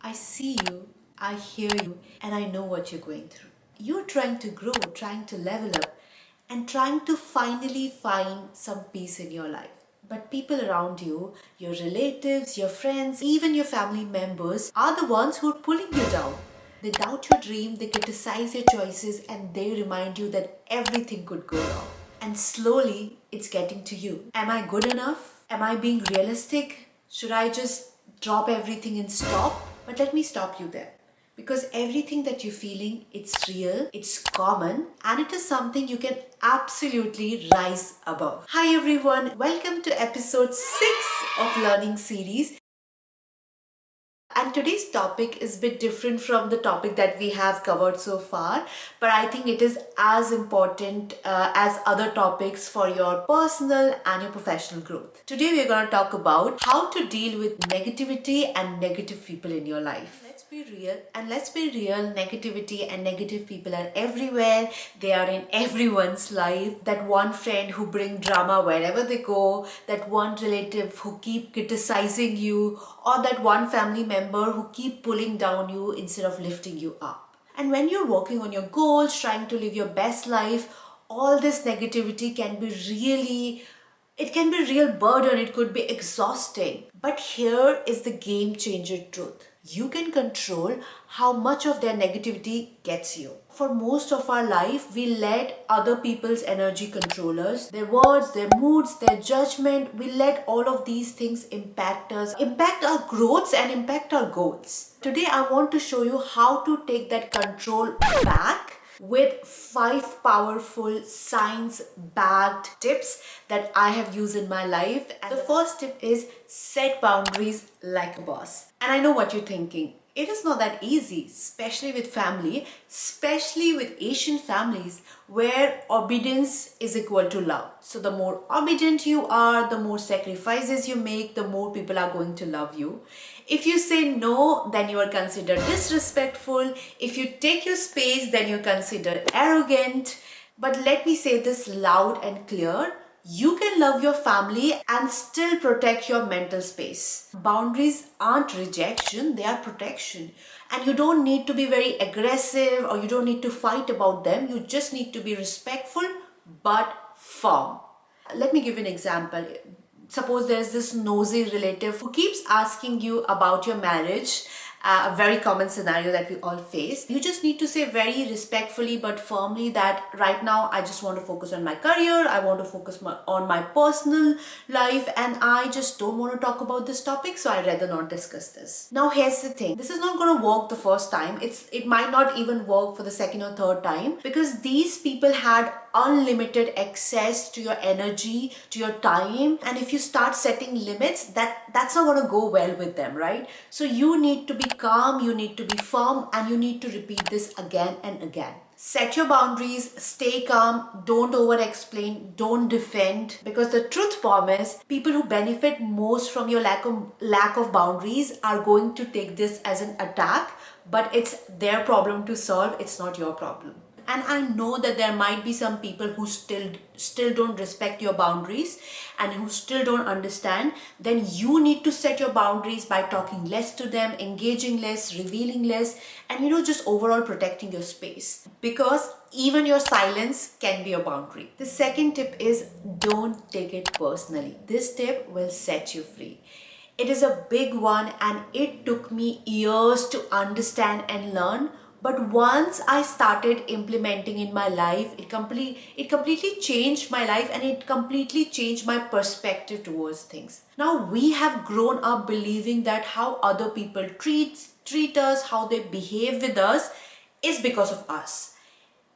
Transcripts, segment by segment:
I see you, I hear you, and I know what you're going through. You're trying to grow, trying to level up, and trying to finally find some peace in your life. But people around you, your relatives, your friends, even your family members, are the ones who are pulling you down. They doubt your dream, they criticize your choices, and they remind you that everything could go wrong. And slowly, it's getting to you. Am I good enough? Am I being realistic? Should I just drop everything and stop? But let me stop you there. Because everything that you're feeling, it's real, it's common, and it is something you can absolutely rise above. Hi everyone, welcome to episode 6 of Learning Series. And today's topic is a bit different from the topic that we have covered so far, but I think it is as important as other topics for your personal and your professional growth. Today, we're going to talk about how to deal with negativity and negative people in your life. Let's be real, negativity and negative people are everywhere. They are in everyone's life. That one friend who bring drama wherever they go, that one relative who keep criticizing you, or that one family member who keep pulling down you instead of lifting you up. And when you're working on your goals, trying to live your best life, all this negativity can be real burden, it could be exhausting. But here is the game changer truth. You can control how much of their negativity gets you. For most of our life, we let other people's energy control us. Their words, their moods, their judgment, we let all of these things impact us, impact our growths and impact our goals. Today, I want to show you how to take that control back with 5 powerful science backed tips that I have used in my life. And the first tip is set boundaries like a boss. And I know what you're thinking. It is not that easy, especially with family, especially with Asian families where obedience is equal to love. So the more obedient you are, the more sacrifices you make, the more people are going to love you. If you say no, then you are considered disrespectful. If you take your space, then you're considered arrogant. But let me say this loud and clear. You can love your family and still protect your mental space. Boundaries aren't rejection, they are protection. And you don't need to be very aggressive or you don't need to fight about them. You just need to be respectful but firm. Let me give you an example. Suppose there's this nosy relative who keeps asking you about your marriage, a very common scenario that we all face. You just need to say very respectfully but firmly that right now I just want to focus on my career, I want to focus on my personal life, and I just don't want to talk about this topic, so I'd rather not discuss this. Now here's the thing, this is not going to work the first time. It might not even work for the second or third time, because these people had unlimited access to your energy, to your time, and if you start setting limits, that's not going to go well with them, right? So you need to be calm, you need to be firm, and you need to repeat this again and again. Set your boundaries, stay calm, don't over explain, don't defend, because the truth bomb is people who benefit most from your lack of boundaries are going to take this as an attack, but it's their problem to solve, it's not your problem. And I know that there might be some people who still don't respect your boundaries and who still don't understand. Then you need to set your boundaries by talking less to them, engaging less, revealing less, and just overall protecting your space, because even your silence can be a boundary. The second tip is don't take it personally. This tip will set you free. It is a big one and it took me years to understand and learn. But once I started implementing in my life, it completely changed my life, and it completely changed my perspective towards things. Now we have grown up believing that how other people treat us, how they behave with us is because of us.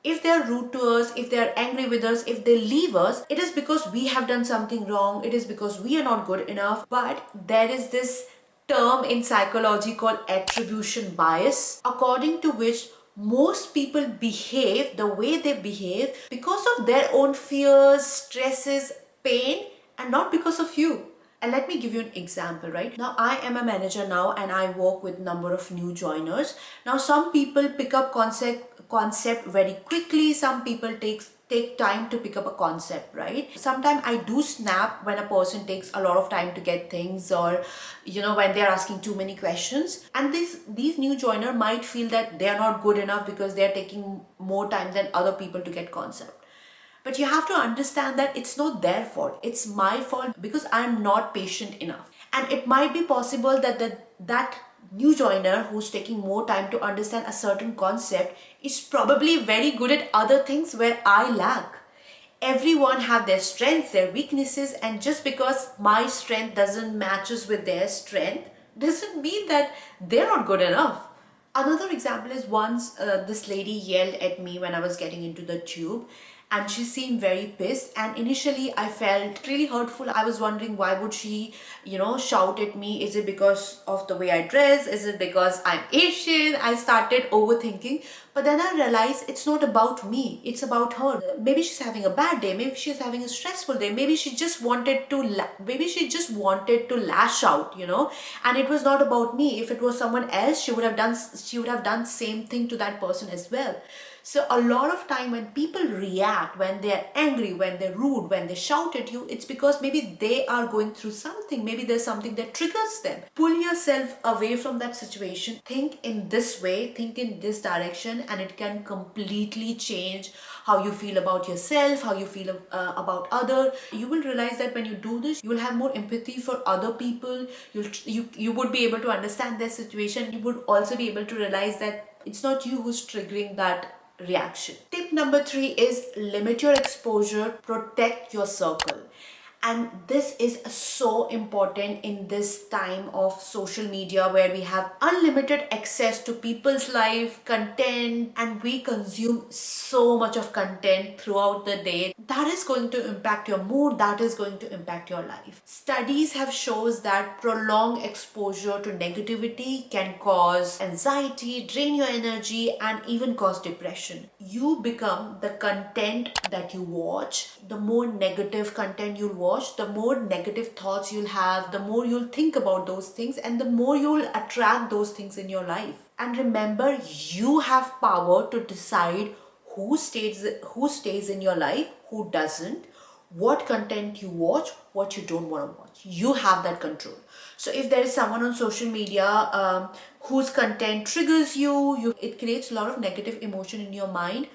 If they are rude to us, if they are angry with us, if they leave us, it is because we have done something wrong. It is because we are not good enough. But there is this term in psychology called attribution bias, according to which most people behave the way they behave because of their own fears, stresses, pain, and not because of you. And let me give you an example, right? Now, I am a manager now and I work with number of new joiners. Now, some people pick up concept very quickly. Some people take time to pick up a concept, right? Sometimes I do snap when a person takes a lot of time to get things, or when they're asking too many questions. And these new joiner might feel that they are not good enough because they're taking more time than other people to get concept. But you have to understand that it's not their fault. It's my fault because I'm not patient enough. And it might be possible that that new joiner who's taking more time to understand a certain concept is probably very good at other things where I lack. Everyone have their strengths, their weaknesses, and just because my strength doesn't matches with their strength doesn't mean that they're not good enough. Another example is once this lady yelled at me when I was getting into the tube, and she seemed very pissed, and initially I felt really hurtful. I was wondering, why would she shout at me? Is it because of the way I dress? Is it because I'm Asian? I started overthinking, but then I realized it's not about me, it's about her. Maybe she's having a bad day, maybe she's having a stressful day, maybe she just wanted to lash out, and it was not about me. If it was someone else, she would have done same thing to that person as well. So a lot of time when people react, when they're angry, when they're rude, when they shout at you, it's because maybe they are going through something. Maybe there's something that triggers them. Pull yourself away from that situation. Think in this way, think in this direction, and it can completely change how you feel about yourself, how you feel about other. You will realize that when you do this, you will have more empathy for other people. You would be able to understand their situation. You would also be able to realize that it's not you who's triggering that reaction. Tip number 3 is limit your exposure, protect your circle. And this is so important in this time of social media where we have unlimited access to people's life, content, and we consume so much of content throughout the day. That is going to impact your mood, that is going to impact your life. Studies have shows that prolonged exposure to negativity can cause anxiety, drain your energy, and even cause depression. You become the content that you watch. The more negative content you'll watch, the more negative thoughts you'll have, the more you'll think about those things, and the more you'll attract those things in your life. And remember, you have power to decide who stays in your life, who doesn't, what content you watch, what you don't want to watch. You have that control. So if there is someone on social media whose content triggers you, it creates a lot of negative emotion in your mind,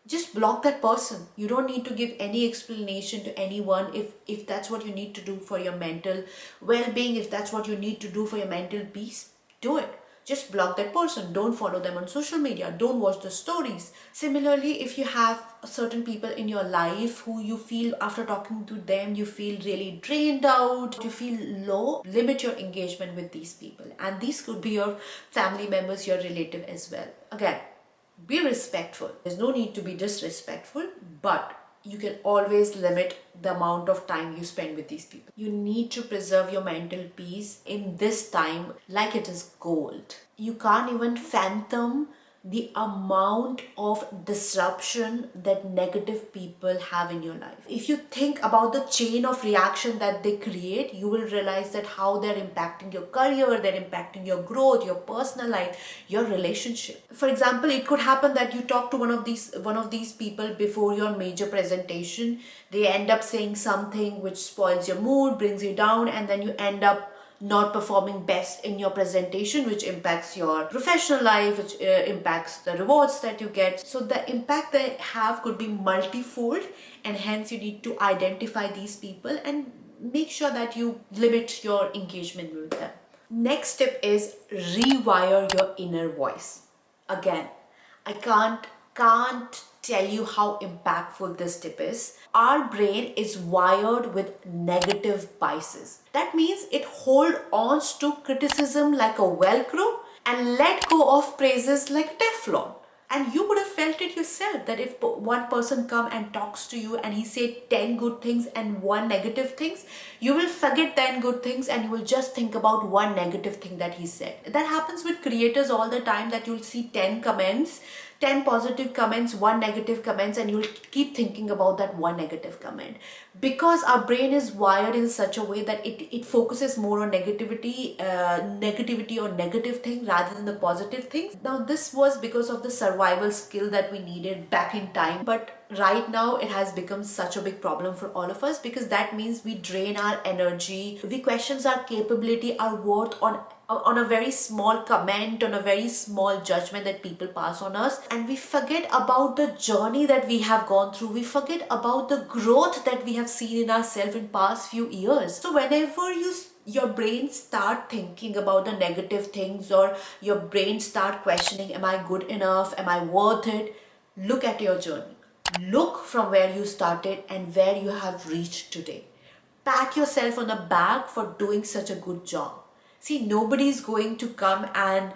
just block that person. You don't need to give any explanation to anyone. If that's what you need to do for your mental well-being, if that's what you need to do for your mental peace, do it. Just block that person. Don't follow them on social media. Don't watch the stories. Similarly, if you have certain people in your life who you feel after talking to them, you feel really drained out, you feel low, limit your engagement with these people. And these could be your family members, your relative as well. Again, be respectful. There's no need to be disrespectful, but you can always limit the amount of time you spend with these people. You need to preserve your mental peace in this time like it is gold. You can't even fathom the amount of disruption that negative people have in your life. If you think about the chain of reaction that they create, you will realize that how they're impacting your career, they're impacting your growth, your personal life, your relationship. For example, it could happen that you talk to one of these people before your major presentation. They end up saying something which spoils your mood, brings you down, and then you end up not performing best in your presentation, which impacts your professional life, which impacts the rewards that you get. So the impact they have could be multifold, and hence you need to identify these people and make sure that you limit your engagement with them. Next tip is rewire your inner voice. Again, I can't tell you how impactful this tip is. Our brain is wired with negative biases. That means it holds on to criticism like a Velcro and let go of praises like Teflon. And you would have felt it yourself that if one person come and talks to you and he said 10 good things and one negative things, you will forget 10 good things and you will just think about one negative thing that he said. That happens with creators all the time, that you'll see 10 comments, 10 positive comments, one negative comments, and you'll keep thinking about that one negative comment. Because our brain is wired in such a way that it focuses more on negativity or negative thing rather than the positive things. Now, this was because of the survival skill that we needed back in time, but right now it has become such a big problem for all of us, because that means we drain our energy, we questions our capability, our worth on a very small comment, on a very small judgment that people pass on us, and we forget about the journey that we have gone through. We forget about the growth that we have seen in ourselves in past few years. So whenever your brain start thinking about the negative things, or your brain start questioning, am I good enough, am I worth it, look at your journey. Look from where you started and where you have reached today. Pat yourself on the back for doing such a good job. See, nobody is going to come and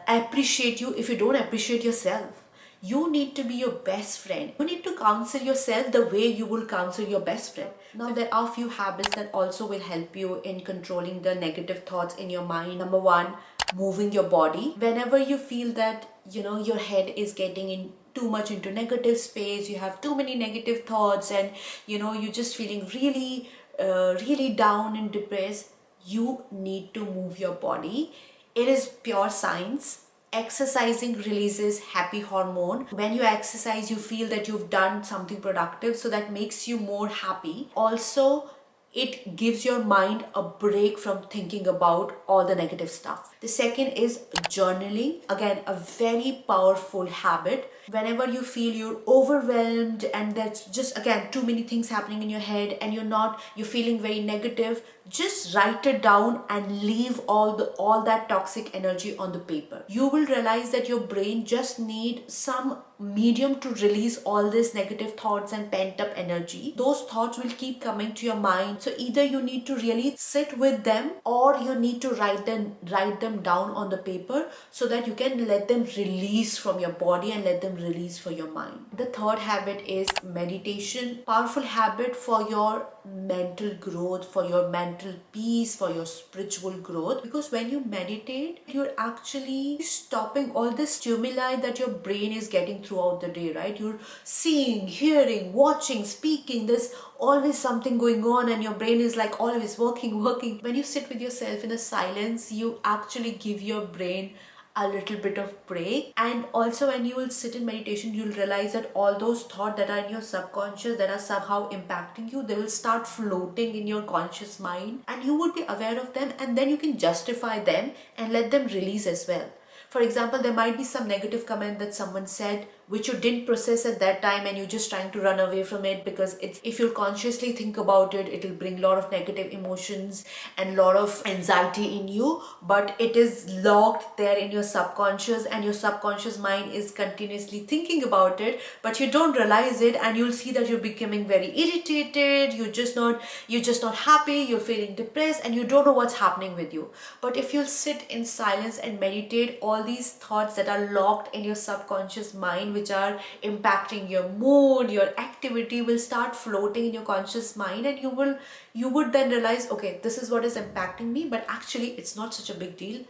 appreciate you if you don't appreciate yourself. You need to be your best friend. You need to counsel yourself the way you will counsel your best friend. Now, there are a few habits that also will help you in controlling the negative thoughts in your mind. Number one, moving your body. Whenever you feel that, your head is getting in too much into negative space, you have too many negative thoughts, and you're just feeling really down and depressed, you need to move your body. It is pure science. Exercising releases happy hormone. When you exercise, you feel that you've done something productive, so that makes you more happy. Also, it gives your mind a break from thinking about all the negative stuff. The second is journaling. Again, a very powerful habit. Whenever you feel you're overwhelmed and that's just, again, too many things happening in your head, and you're feeling very negative, just write it down and leave all that toxic energy on the paper. You will realize that your brain just needs some medium to release all this negative thoughts and pent up energy. Those thoughts will keep coming to your mind. So either you need to really sit with them, or you need to write them down on the paper, so that you can let them release from your body and let them release for your mind. The third habit is meditation. Powerful habit for your mental growth, for your mental peace, for your spiritual growth. Because when you meditate, you're actually stopping all the stimuli that your brain is getting throughout the day, right? You're seeing, hearing, watching, speaking. There's always something going on, and your brain is like always working. When you sit with yourself in a silence, you actually give your brain a little bit of break. And also, when you will sit in meditation, you'll realize that all those thoughts that are in your subconscious, that are somehow impacting you, they will start floating in your conscious mind, and you would be aware of them, and then you can justify them and let them release as well. For example, there might be some negative comment that someone said which you didn't process at that time, and you're just trying to run away from it, because if you consciously think about it, it'll bring a lot of negative emotions and a lot of anxiety in you, but it is locked there in your subconscious, and your subconscious mind is continuously thinking about it, but you don't realize it, and you'll see that you're becoming very irritated, you're just not happy, you're feeling depressed, and you don't know what's happening with you. But if you'll sit in silence and meditate, all these thoughts that are locked in your subconscious mind, which are impacting your mood, your activity, will start floating in your conscious mind, and you would then realize, okay, this is what is impacting me, but actually it's not such a big deal.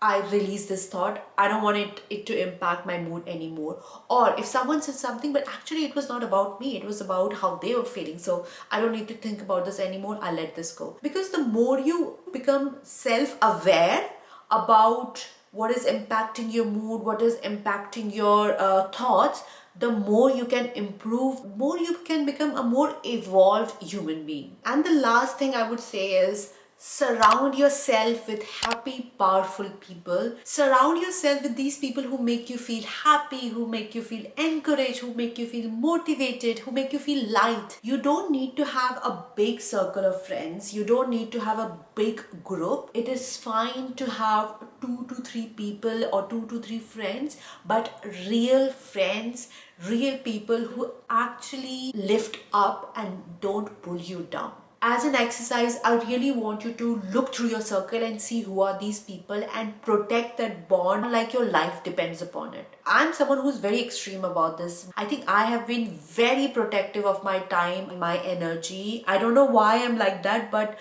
I release this thought. I don't want it to impact my mood anymore. Or if someone said something, but actually it was not about me, it was about how they were feeling, so I don't need to think about this anymore, I'll let this go. Because the more you become self-aware about what is impacting your mood, what is impacting your thoughts, the more you can improve, more you can become a more evolved human being. And the last thing I would say is, surround yourself with happy, powerful people. Surround yourself with these people who make you feel happy, who make you feel encouraged, who make you feel motivated, who make you feel light. You don't need to have a big circle of friends. You don't need to have a big group. It is fine to have 2 to 3 people or 2 to 3 friends, but real friends, real people who actually lift up and don't pull you down. As an exercise, I really want you to look through your circle and see who are these people and protect that bond like your life depends upon it. I'm someone who's very extreme about this. I think I have been very protective of my time, my energy. I don't know why I'm like that, but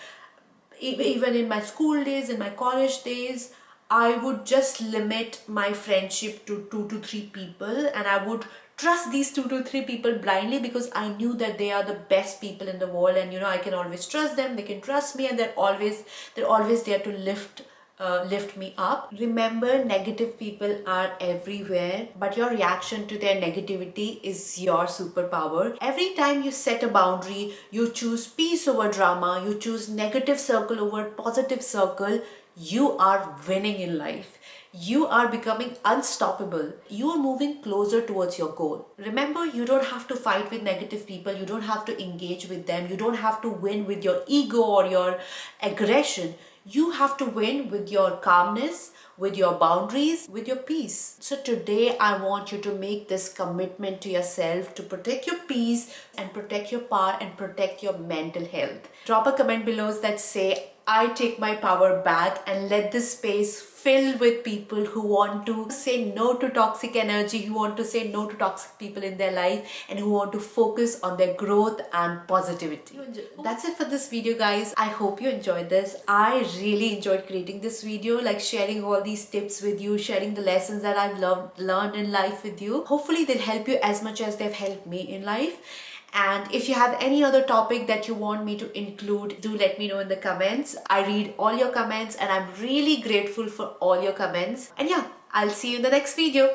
even in my school days, in my college days, I would just limit my friendship to 2 to 3 people, and I would trust these 2 to 3 people blindly because I knew that they are the best people in the world, and I can always trust them, they can trust me, and they're always there to lift me up. Remember, negative people are everywhere, but your reaction to their negativity is your superpower. Every time you set a boundary, you choose peace over drama, you choose negative circle over positive circle, you are winning in life. You are becoming unstoppable. You are moving closer towards your goal. Remember, you don't have to fight with negative people. You don't have to engage with them. You don't have to win with your ego or your aggression. You have to win with your calmness, with your boundaries, with your peace. So today I want you to make this commitment to yourself to protect your peace and protect your power and protect your mental health. Drop a comment below that say, I take my power back, and let this space fill with people who want to say no to toxic energy, who want to say no to toxic people in their life, and who want to focus on their growth and positivity. That's it for this video, guys. I hope you enjoyed this. I really enjoyed creating this video, like sharing all these tips with you, sharing the lessons that I've learned in life with you. Hopefully they'll help you as much as they've helped me in life. And if you have any other topic that you want me to include, do let me know in the comments. I read all your comments and I'm really grateful for all your comments. And yeah, I'll see you in the next video.